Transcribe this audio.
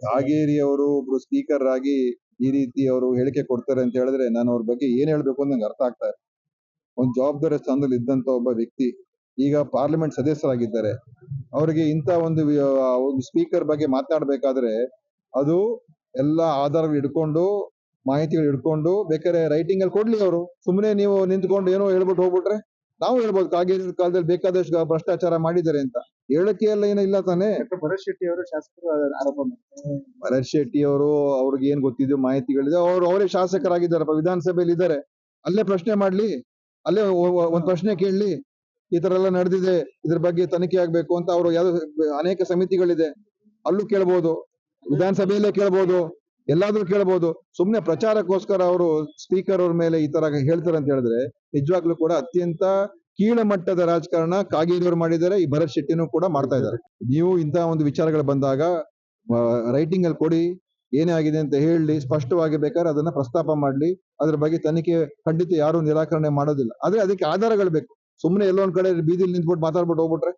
ಕಾಗೇರಿ ಅವರು ಒಬ್ರು ಸ್ಪೀಕರ್ ಆಗಿ ಈ ರೀತಿ ಅವರು ಹೇಳಿಕೆ ಕೊಡ್ತಾರೆ ಅಂತ ಹೇಳಿದ್ರೆ ನಾನು ಅವ್ರ ಬಗ್ಗೆ ಏನ್ ಹೇಳ್ಬೇಕು ಅಂತ ನಂಗೆ ಅರ್ಥ ಆಗ್ತಾ ಇದೆ. ಒಂದು ಜವಾಬ್ದಾರಿ ಸ್ಥಾನದಲ್ಲಿ ಇದ್ದಂತ ಒಬ್ಬ ವ್ಯಕ್ತಿ ಈಗ ಪಾರ್ಲಿಮೆಂಟ್ ಸದಸ್ಯರಾಗಿದ್ದಾರೆ. ಅವರಿಗೆ ಇಂಥ ಒಂದು ಸ್ಪೀಕರ್ ಬಗ್ಗೆ ಮಾತನಾಡಬೇಕಾದ್ರೆ ಅದು ಎಲ್ಲ ಆಧಾರಗಳು ಇಟ್ಕೊಂಡು ಮಾಹಿತಿಗಳು ಇಟ್ಕೊಂಡು ಬೇಕಾದ್ರೆ ರೈಟಿಂಗ್ ಅಲ್ಲಿ ಕೊಡ್ಲಿ. ಅವರು ಸುಮ್ಮನೆ ನೀವು ನಿಂತ್ಕೊಂಡು ಏನೋ ಹೇಳ್ಬಿಟ್ಟು ಹೋಗ್ಬಿಟ್ರೆ ನಾವು ಹೇಳ್ಬೋದು ಕಾಗೇರಿ ಕಾಲದಲ್ಲಿ ಬೇಕಾದಷ್ಟು ಭ್ರಷ್ಟಾಚಾರ ಮಾಡಿದ್ದಾರೆ ಅಂತ. ಹೇಳಕ್ಕೆ ಎಲ್ಲ ಏನೋ ಇಲ್ಲ ತಾನೆ. ಭರತ್ ಶೆಟ್ಟಿ ಅವರು ಶಾಸಕರು ಆರೋಪ ಮಾಡ್ತಾರೆ. ಭರತ್ ಶೆಟ್ಟಿ ಅವರು ಅವ್ರಿಗೆ ಏನ್ ಗೊತ್ತಿದ್ದು ಮಾಹಿತಿಗಳಿದೆ. ಅವರೇ ಶಾಸಕರಾಗಿದ್ದಾರಪ್ಪ, ವಿಧಾನಸಭೆಯಲ್ಲಿ ಇದ್ದಾರೆ. ಅಲ್ಲೇ ಪ್ರಶ್ನೆ ಮಾಡ್ಲಿ, ಅಲ್ಲೇ ಒಂದ್ ಪ್ರಶ್ನೆ ಕೇಳಲಿ, ಈ ತರ ಎಲ್ಲ ನಡೆದಿದೆ, ಇದ್ರ ಬಗ್ಗೆ ತನಿಖೆ ಆಗ್ಬೇಕು ಅಂತ ಅವರು ಅನೇಕ ಸಮಿತಿಗಳಿದೆ, ಅಲ್ಲೂ ಕೇಳ್ಬೋದು, ವಿಧಾನಸಭೆಯಲ್ಲೇ ಕೇಳ್ಬೋದು, ಎಲ್ಲಾದ್ರೂ ಕೇಳ್ಬೋದು. ಸುಮ್ನೆ ಪ್ರಚಾರಕ್ಕೋಸ್ಕರ ಅವರು ಸ್ಪೀಕರ್ ಅವ್ರ ಮೇಲೆ ಈ ತರ ಹೇಳ್ತಾರೆ ಅಂತ ಹೇಳಿದ್ರೆ ನಿಜವಾಗ್ಲೂ ಕೂಡ ಅತ್ಯಂತ ಕೀಳಮಟ್ಟದ ರಾಜಕಾರಣ ಕಾಗೇರಿ ಅವರು ಮಾಡಿದ್ದಾರೆ. ಈ ಭರತ್ ಶೆಟ್ಟಿನೂ ಕೂಡ ಮಾಡ್ತಾ ಇದ್ದಾರೆ. ನೀವು ಇಂತಹ ಒಂದು ವಿಚಾರಗಳು ಬಂದಾಗ ರೈಟಿಂಗ್ ಅಲ್ಲಿ ಕೊಡಿ, ಏನೇ ಆಗಿದೆ ಅಂತ ಹೇಳಿ ಸ್ಪಷ್ಟವಾಗಿ ಬೇಕಾದ್ರೆ ಅದನ್ನ ಪ್ರಸ್ತಾಪ ಮಾಡ್ಲಿ. ಅದ್ರ ಬಗ್ಗೆ ತನಿಖೆ ಖಂಡಿತ ಯಾರು ನಿರಾಕರಣೆ ಮಾಡೋದಿಲ್ಲ. ಆದ್ರೆ ಅದಕ್ಕೆ ಆಧಾರಗಳು ಬೇಕು. ಸುಮ್ಮನೆ ಎಲ್ಲೊಂದ್ ಕಡೆ ಬೀದಿಲಿ ನಿಂತ್ಬಿಟ್ಟು ಮಾತಾಡ್ಬಿಟ್ಟು ಹೋಗ್ಬಿಟ್ರೆ